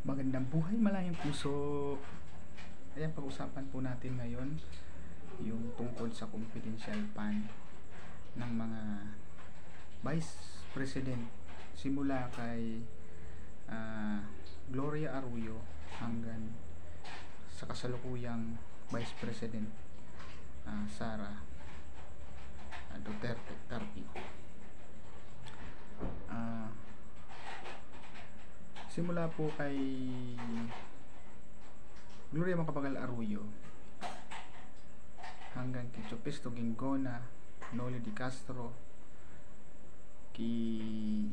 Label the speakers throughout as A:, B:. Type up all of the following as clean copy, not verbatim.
A: Magandang buhay, malayang puso. Ayan, pag-usapan po natin ngayon yung tungkol sa confidential fund ng mga Vice President simula kay Gloria Arroyo hanggang sa kasalukuyang Vice President Sara Duterte Carpio. Simula po kay Gloria Macapagal Arroyo hanggang kay Chopisto Gingona, Noli Di Castro, kay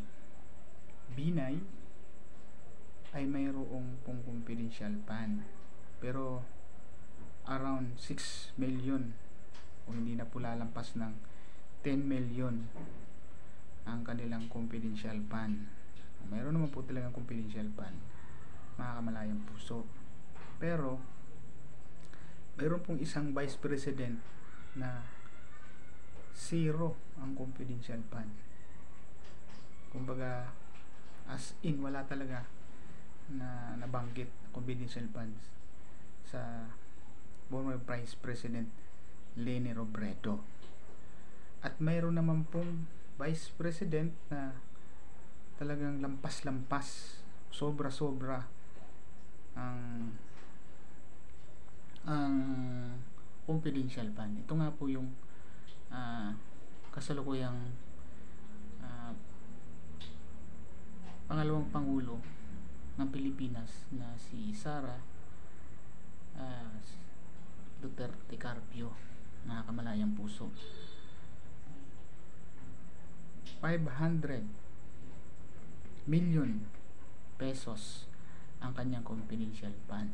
A: Binay ay mayroong pong confidential fund, pero around 6 million o hindi na po lalampas ng 10 million ang kanilang confidential fund. Mayroon naman po talagang confidential fund, mga kamalayang puso, pero mayroon pong isang vice president na zero ang confidential fund. Kumbaga, as in, wala talaga na nabanggit confidential funds sa former Vice President Leni Robredo. At mayroon naman pong Vice President na talagang lampas-lampas, sobra-sobra ang confidential fund. Ito nga po yung kasalukuyang pangalawang pangulo ng Pilipinas na si Sara Duterte Carpio, mga kamalayang puso. 500 million pesos ang kanyang confidential fund.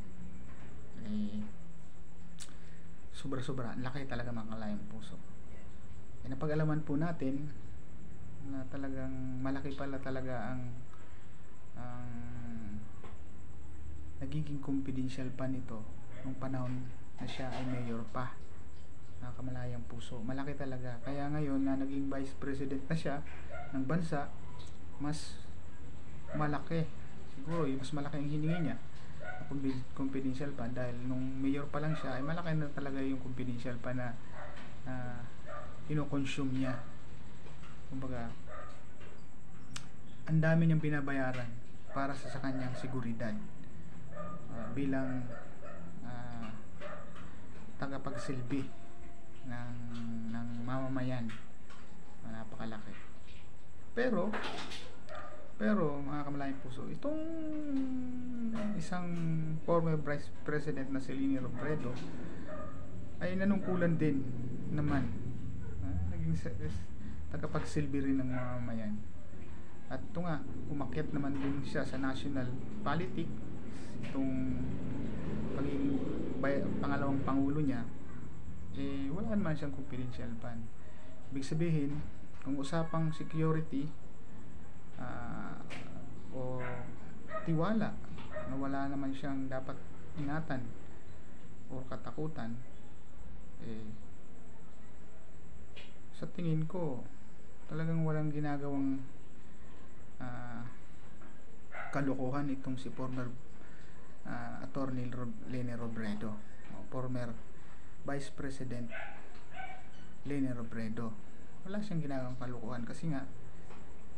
A: Sobra-sobra, laki talaga, mga kamalayang puso. Napag-alaman po natin na talagang malaki pala talaga ang nagiging confidential fund nito nung panahon na siya ay mayor pa, mga kamalayang puso. Malaki talaga, kaya ngayon na naging vice president na siya ng bansa, mas malaki siguro, mas malaki ang hiningi niya confidential fund, dahil nung mayor pa lang siya ay malaki na talaga yung confidential fund na ino-consume niya. Kumbaga, ang dami niyang binabayaran para sa kanyang seguridad bilang tagapagsilbi ng mamamayan. Napakalaki. Pero mga kamalayang puso, itong isang former Vice President na si Leni Robredo ay nanungkulan din naman, naging tagapagsilbi rin ng mamamayan. At ito nga, umakyat naman din siya sa national politics. Itong pagiging pangalawang pangulo niya, wala naman siyang confidential fund. Ibig sabihin, kung usapang security o tiwala na wala naman siyang dapat ingatan o katakutan, sa tingin ko talagang walang ginagawang kalokohan itong si former attorney Leni Robredo, former Vice President Leni Robredo. Wala siyang ginagawang kalokohan kasi nga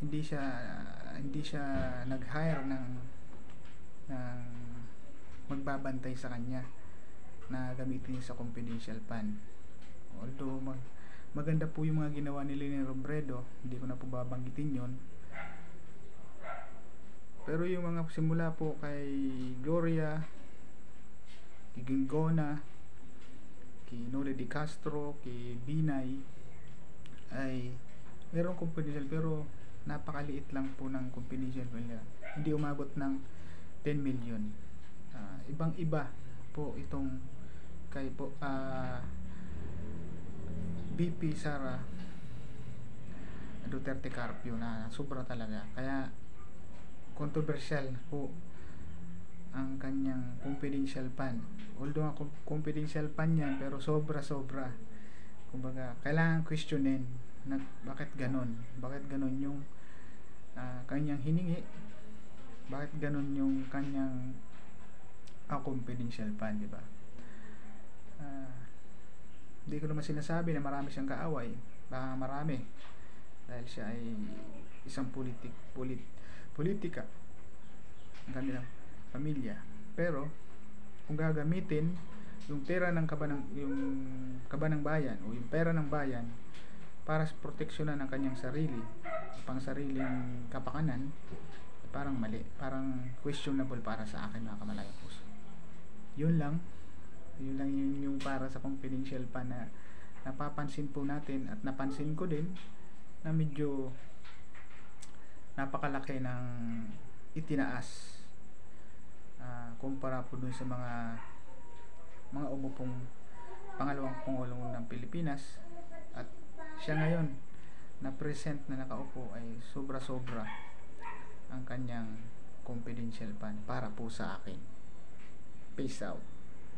A: hindi siya nag-hire ng magbabantay sa kanya na gamitin sa confidential fund. Although maganda po yung mga ginawa ni Leni Robredo, hindi ko na po babanggitin yon. Pero yung mga simula po kay Gloria, kay Gingona, kay Noli Di Castro, kay Binay, ay mayroong confidential, pero napakaliit lang po ng confidential nila. Hindi umabot ng 10 million. Ibang iba po itong kay VP Sara Duterte Carpio, na sobra talaga. Kaya controversial po ang kanyang confidential fund. Although ang confidential fund yan, pero sobra-sobra. Kumbaga, kailangan questionin na bakit ganon yung kanyang hiningi Bakit ganun yung kanyang confidential fund, di ba? Ah, Hindi ko naman sinasabi na marami siyang kaaway. Baka marami. Dahil siya ay isang politika ng kanilang pamilya. Pero kung gagamitin yung pera ng kaba ng bayan o yung pera ng bayan para sa proteksyonan ng kanyang sarili, pang sariling kapakanan, parang mali, parang questionable para sa akin, mga kamalayang puso. Yun lang yung para sa confidential pa na napapansin po natin at napansin ko din na medyo napakalaki ng itinaas kumpara po dun sa mga umupong pangalawang Pangulong ng Pilipinas. At siya ngayon na present na nakaupo ay sobra-sobra ang kanyang confidential fund para po sa akin. Peace out.